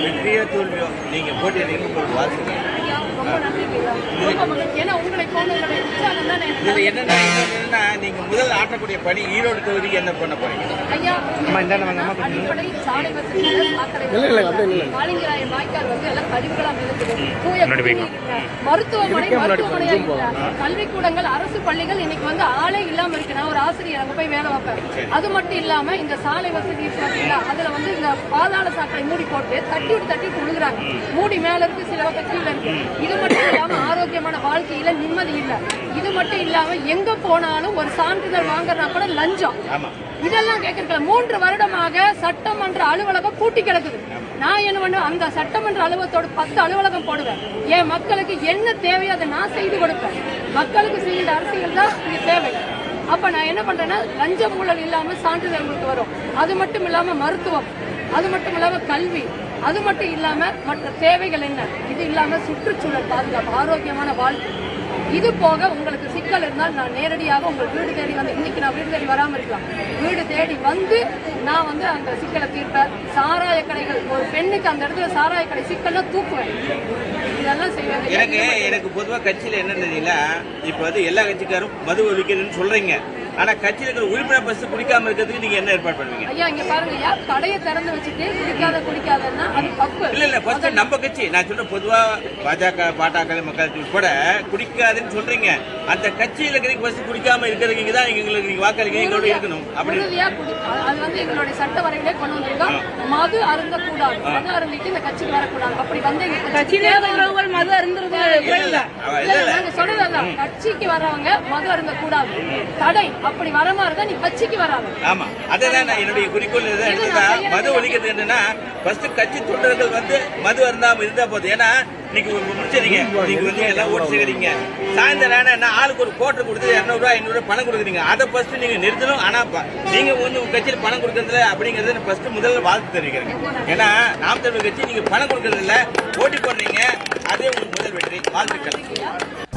வெற்றியோ தோல்வியோ நீங்க போட்டியிடுங்க, உங்களுக்கு வாழ்த்துங்க. இதுல என்னன்னா நீங்க முதல் ஆட்டக்கூடிய பணி ஈரோடு தொகுதிக்கு என்ன பண்ண போறீங்க? கல்விக்கூடங்கள் அரசு பள்ளிகள் இன்னைக்கு வந்து ஆளே இல்லாம இருக்கு. நான் ஒரு ஆசிரியர் அங்க போய் வேலை வைப்பேன். அது மட்டும் இல்லாம இந்த சாலை வசதி அதுல வந்து இந்த பாதாள சாக்கடை மூடி போட்டு தட்டி விட்டு விழுகுறாங்க. மூடி மேல இருக்கு, சில பக்கம் கீழே இருக்கு. இது மட்டும் இல்லாம ஆரோக்கியமான வாழ்க்கையில நிம்மதி இல்ல. இது மட்டும் இல்லாம எங்க போனாலும் ஒரு சான்றிதழ் வாங்குறனா கூட லஞ்சம். இதெல்லாம் கேட்கறதுல 3 வருடமாக சட்டமன்ற அலுவலகம் பூட்டி கிடக்குது. நான் என்ன பண்ணுவேன், அந்த சட்டமன்ற அலுவலகத்தோட 10 அலுவலகம் போடுவேன். என் மக்களுக்கு என்ன தேவையோ அதை நான் செய்து கொடுப்பேன். மக்களுக்கு செய்கிற அரசியல் தான் இங்க தேவை. அப்ப நான் என்ன பண்றேன்னா, லஞ்ச ஊழல் இல்லாம சான்றிதழ் உங்களுக்கு வரும். அது மட்டும் இல்லாம மருத்துவம், அது மட்டும் இல்லாம கல்வி, அது மட்டும் இல்லாம மற்ற தேவைகள் என்ன, இது இல்லாம சுற்றுச்சூழல் பாதுகாப்பு, ஆரோக்கியமான வாழ்க்கை. இது போக உங்களுக்கு சிக்கல் இருந்தால் நான் நேரடியாக உங்கள் வீடு தேடி வந்து, இன்னைக்கு நான் வீடு தேடி வராம இருக்கலாம், வீடு தேடி வந்து நான் வந்து அந்த சிக்கலை தீர்ப்பேன். சாராய கடைகள், ஒரு பெண்ணுக்கு அந்த இடத்துல சாராய கடை சிக்கல்னா தூக்குவேன். இதெல்லாம் செய்வேன். எனக்கு பொதுவா கட்சியில என்ன தெரியல, இப்ப வந்து எல்லா கட்சிக்காரும் மது ஒழிக்கிறதுன்னு சொல்றீங்க. ஆனா கட்சியில இருக்கிற உறுப்பினர் பஸ் குடிக்காம இருக்கிறதுக்கு நீங்க என்ன ஏற்பாடு பண்ணுவீங்க? ஐயா இங்க பாருங்க ஐயா, கடையை திறந்து வச்சுட்டு குடிக்காதன்னா அது தப்பு. இல்ல ஃபர்ஸ்ட் நம்ம கட்சி, நான் சொல்ற பொதுவா பாஜக பாட்டாக்கள் மக்கள் உட்பட குடிக்காதுன்னு சொல்றீங்க. அந்த கட்சியில இருக்கிற பஸ் குடிக்காம இருக்கிறதுக்கு தான் எங்களுக்கு நீங்க வாக்களிக்க எங்களோட இருக்கணும். அப்படி அது வந்து எங்களுடைய சட்ட வரைவிலே கொண்டு வந்திருக்கோம். மது அருந்தக்கூடாது, மது அருந்திட்டு இந்த கட்சிக்கு வரக்கூடாது. அப்படி வந்து கட்சியிலே மது அருந்துறது நாங்க சொல்றதுதான், கட்சிக்கு வர்றவங்க மது அருந்தக்கூடாது, தடை. அப்படி வர மாதிரி தான் நீ கட்சிக்கு வராங்க. ஆமா, அதுதான் என்னுடைய குறிக்கோள். மது ஒழிக்கிறது என்னன்னா ஃபர்ஸ்ட் கட்சி தொண்டர்கள் வந்து மது அருந்தாம இருந்தா போதும். ஏன்னா இன்னைக்கு முடிச்சிருங்க, நீங்க வந்து எல்லாம் ஓட்டு சேகரிங்க, சாயந்தரம் என்ன ஆளுக்கு ஒரு கோட்டை கொடுத்து 200 ரூபாய் 500 ரூபாய் பணம் கொடுக்குறீங்க. அதை ஃபர்ஸ்ட் நீங்க நிறுத்தணும். ஆனா நீங்க வந்து உங்க கட்சியில் பணம் கொடுக்கறதுல அப்படிங்கறது ஃபர்ஸ்ட் முதல்ல வாழ்த்து தெரிவிக்கிறேன். ஏன்னா நாம் தமிழர் கட்சி நீங்க பணம் கொடுக்கறது இல்ல, ஓட்டி போடுறீங்க, அதே உங்களுக்கு முதல் வெற்றி. வாழ்த்துக்கள்.